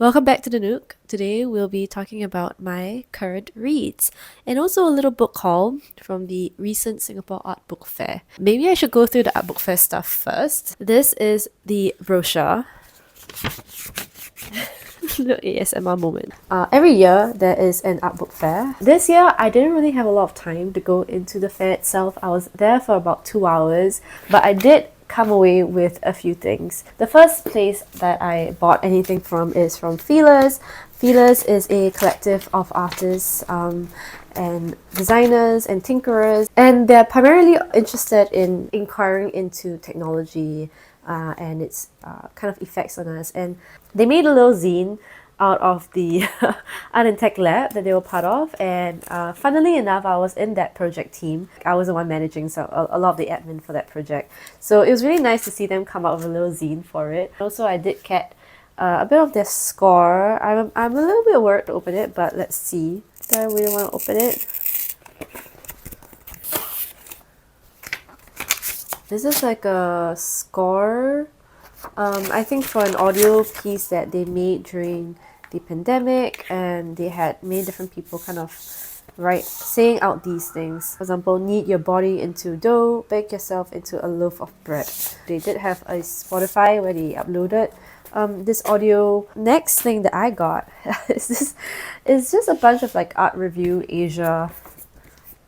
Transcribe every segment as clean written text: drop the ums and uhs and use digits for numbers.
Welcome back to the Nook. Today we'll be talking about my current reads and also a little book haul from the recent Singapore Art Book Fair. Maybe I should go through the Art Book Fair stuff first. This is the brochure. Little ASMR moment. Every year there is an art book fair. This year I didn't really have a lot of time to go into the fair itself. I was there for about 2 hours, but I did come away with a few things. The first place that I bought anything from is from Feelers. Feelers is a collective of artists and designers and tinkerers, and they're primarily interested in inquiring into technology and its kind of effects on us. And they made a little zine out of the Art and Tech Lab that they were part of, and funnily enough I was in that project team. I was the one managing a lot of the admin for that project, so it was really nice to see them come out with a little zine for it. Also, I did get a bit of their score. I'm a little bit worried to open it, but let's see. Do I really want to open it? This is like a score, I think for an audio piece that they made during the pandemic, and they had made different people kind of saying out these things. For example, knead your body into dough, bake yourself into a loaf of bread. They did have a Spotify where they uploaded this audio. Next thing that I got is just a bunch of like Art Review Asia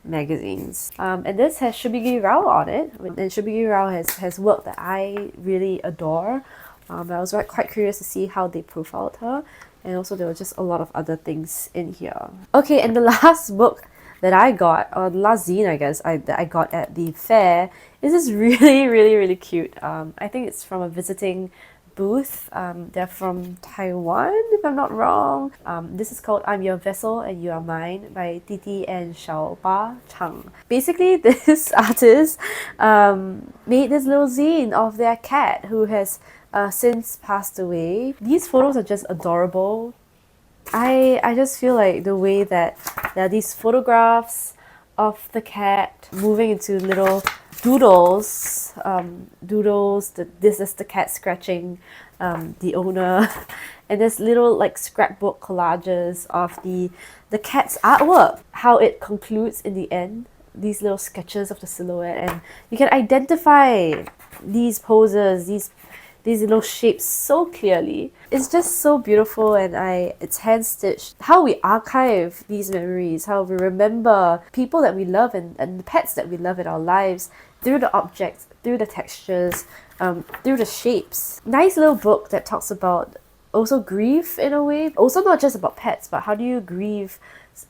magazines, and this has Shubigi Rao on it, and Shubigi Rao has work that I really adore. I was quite curious to see how they profiled her, and also there were just a lot of other things in here. Okay, and the last book that I got, or the last zine I guess that I got at the fair, is this really cute. I think it's from a visiting booth. They're from Taiwan, if I'm not wrong. This is called I'm Your Vessel and You Are Mine by Titi and Xiaoba Chang. Basically, this artist made this little zine of their cat who has since passed away. These photos are just adorable. I just feel like the way that there are these photographs of the cat moving into little doodles. This is the cat scratching the owner, and there's little like scrapbook collages of the cat's artwork. How it concludes in the end, these little sketches of the silhouette, and you can identify these poses, these little shapes so clearly. It's just so beautiful, and it's hand stitched. How we archive these memories, how we remember people that we love and the pets that we love in our lives through the objects, through the textures, through the shapes. Nice little book that talks about also grief in a way. Also not just about pets, but how do you grieve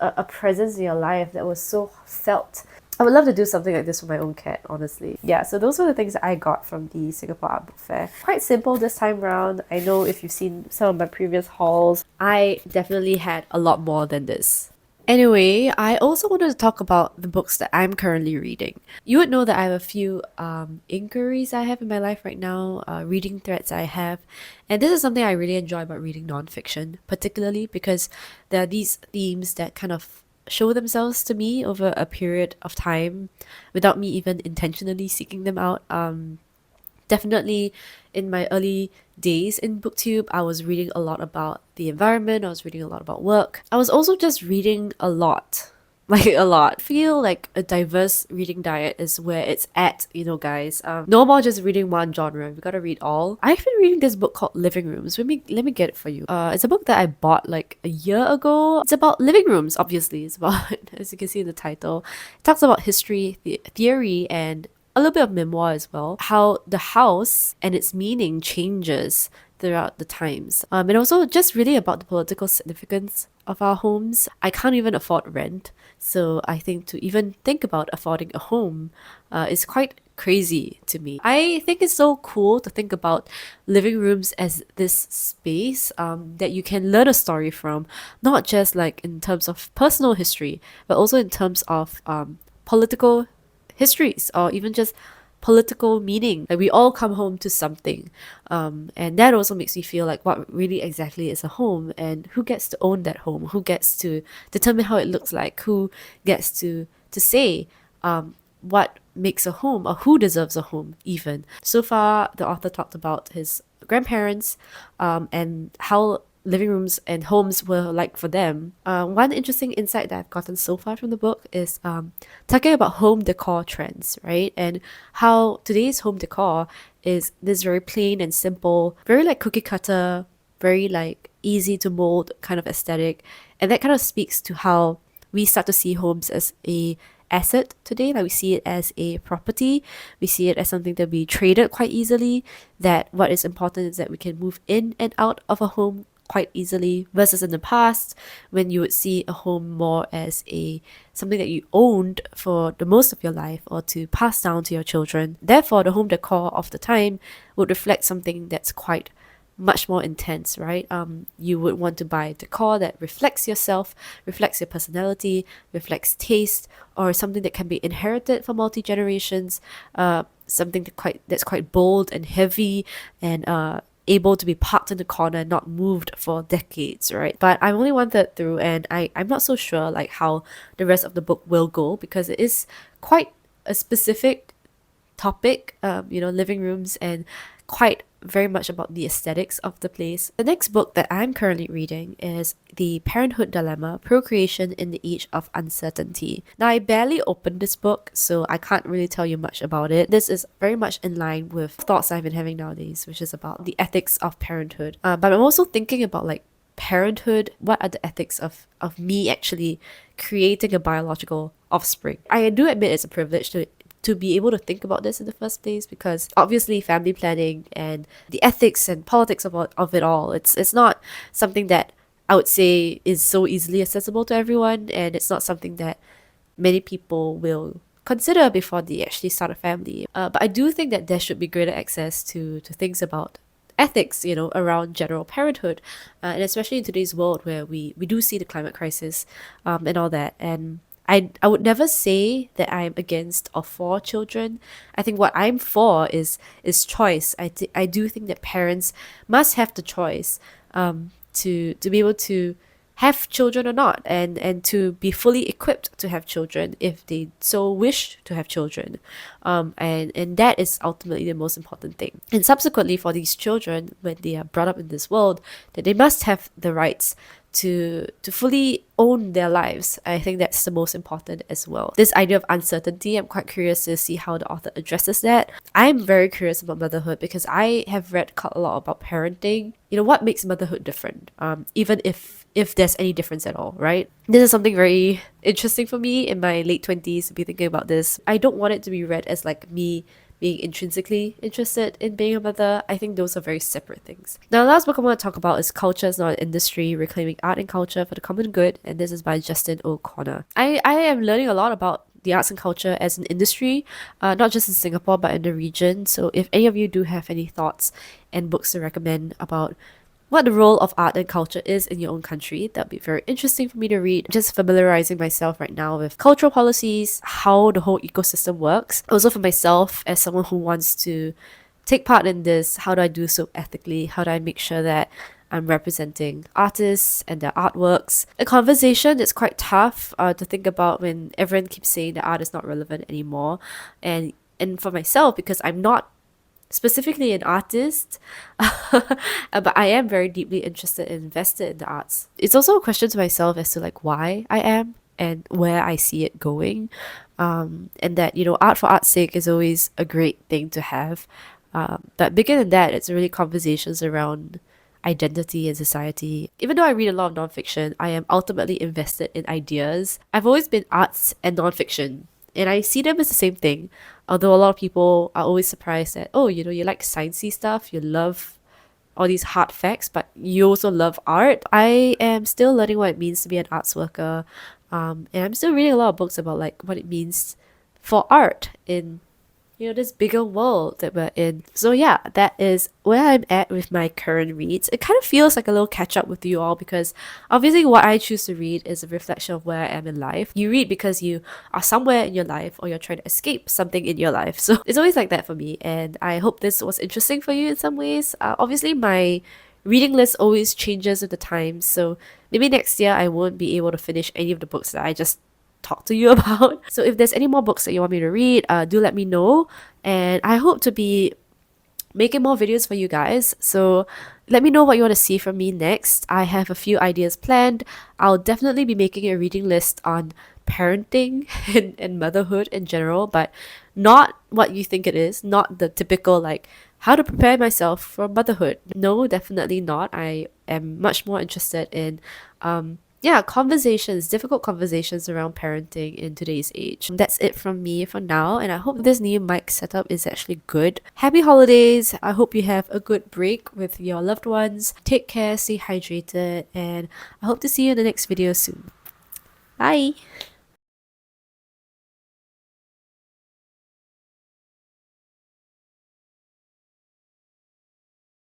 a presence in your life that was so felt. I would love to do something like this for my own cat, honestly. Yeah, so those were the things that I got from the Singapore Art Book Fair. Quite simple this time round. I know if you've seen some of my previous hauls, I definitely had a lot more than this. Anyway, I also wanted to talk about the books that I'm currently reading. You would know that I have a few inquiries I have in my life right now, reading threads I have, and this is something I really enjoy about reading nonfiction, particularly because there are these themes that kind of show themselves to me over a period of time without me even intentionally seeking them out. Definitely in my early days in booktube, I was reading a lot about the environment, I was reading a lot about work. I was also just reading a lot. Like a lot. I feel like a diverse reading diet is where it's at, guys. No more just reading one genre. We gotta read all. I've been reading this book called Living Rooms. Let me get it for you. It's a book that I bought like a year ago. It's about living rooms, obviously. It's about, as you can see in the title, it talks about history, theory, and a little bit of memoir as well. How the house and its meaning changes throughout the times. And also just really about the political significance of our homes. I can't even afford rent, so I think to even think about affording a home is quite crazy to me. I think it's so cool to think about living rooms as this space that you can learn a story from, not just like in terms of personal history, but also in terms of political histories, or even just political meaning. Like we all come home to something, and that also makes me feel like what really exactly is a home, and who gets to own that home, who gets to determine how it looks like, who gets to say what makes a home, or who deserves a home even. So far the author talked about his grandparents, and how living rooms and homes were like for them. One interesting insight that I've gotten so far from the book is talking about home decor trends, right? And how today's home decor is this very plain and simple, very like cookie cutter, very like easy to mold kind of aesthetic. And that kind of speaks to how we start to see homes as a asset today. Like we see it as a property, we see it as something to be traded quite easily, that what is important is that we can move in and out of a home quite easily, versus in the past when you would see a home more as a something that you owned for the most of your life or to pass down to your children. Therefore, the home decor of the time would reflect something that's quite much more intense, right? You would want to buy decor that reflects yourself, reflects your personality, reflects taste, or something that can be inherited for multi generations. Something that's quite bold and heavy and able to be parked in the corner, not moved for decades, right? But I'm only one third through, and I'm not so sure like how the rest of the book will go, because it is quite a specific topic, living rooms, and quite very much about the aesthetics of the place. The next book that I'm currently reading is The Parenthood Dilemma: Procreation in the Age of Uncertainty. Now, I barely opened this book, so I can't really tell you much about it. This is very much in line with thoughts I've been having nowadays, which is about the ethics of parenthood. But I'm also thinking about like parenthood. What are the ethics of me actually creating a biological offspring? I do admit it's a privilege to be able to think about this in the first place, because obviously family planning and the ethics and politics of it all, it's not something that I would say is so easily accessible to everyone, and it's not something that many people will consider before they actually start a family. But I do think that there should be greater access to things about ethics, around general parenthood, and especially in today's world where we do see the climate crisis, and all that. And I would never say that I'm against or for children. I think what I'm for is choice. I do think that parents must have the choice to be able to have children or not, and to be fully equipped to have children if they so wish to have children. And that is ultimately the most important thing. And subsequently, for these children, when they are brought up in this world, that they must have the rights to fully own their lives. I think that's the most important as well. This idea of uncertainty, I'm quite curious to see how the author addresses that. I'm very curious about motherhood because I have read a lot about parenting. What makes motherhood different? Even if there's any difference at all, right? This is something very interesting for me in my late 20s to be thinking about this. I don't want it to be read as like me being intrinsically interested in being a mother. I think those are very separate things. Now, the last book I want to talk about is Culture is Not an Industry: Reclaiming Art and Culture for the Common Good, and this is by Justin O'Connor. I am learning a lot about the arts and culture as an industry, not just in Singapore but in the region. So if any of you do have any thoughts and books to recommend about what the role of art and culture is in your own country, that'd be very interesting for me to read. Just familiarizing myself right now with cultural policies, how the whole ecosystem works. Also for myself, as someone who wants to take part in this, how do I do so ethically? How do I make sure that I'm representing artists and their artworks? A conversation that's quite tough to think about when everyone keeps saying that art is not relevant anymore. And for myself, because I'm not specifically an artist, but I am very deeply interested and invested in the arts. It's also a question to myself as to like why I am and where I see it going, and that art for art's sake is always a great thing to have, but bigger than that, it's really conversations around identity and society. Even though I read a lot of nonfiction, I am ultimately invested in ideas. I've always been arts and nonfiction, and I see them as the same thing. Although a lot of people are always surprised that, you like sciencey stuff, you love all these hard facts, but you also love art. I am still learning what it means to be an arts worker, and I'm still reading a lot of books about like what it means for art in this bigger world that we're in. So yeah, that is where I'm at with my current reads. It kind of feels like a little catch up with you all, because obviously what I choose to read is a reflection of where I am in life. You read because you are somewhere in your life, or you're trying to escape something in your life. So it's always like that for me, and I hope this was interesting for you in some ways. Obviously my reading list always changes with the times, so maybe next year I won't be able to finish any of the books that I just talk to you about. So if there's any more books that you want me to read, do let me know, and I hope to be making more videos for you guys. So let me know what you want to see from me next. I have a few ideas planned. I'll definitely be making a reading list on parenting and motherhood in general, but not what you think it is, not the typical like how to prepare myself for motherhood. No, definitely not. I am much more interested in yeah, conversations, difficult conversations around parenting in today's age. That's it from me for now, and I hope this new mic setup is actually good. Happy holidays! I hope you have a good break with your loved ones. Take care, stay hydrated, and I hope to see you in the next video soon. Bye!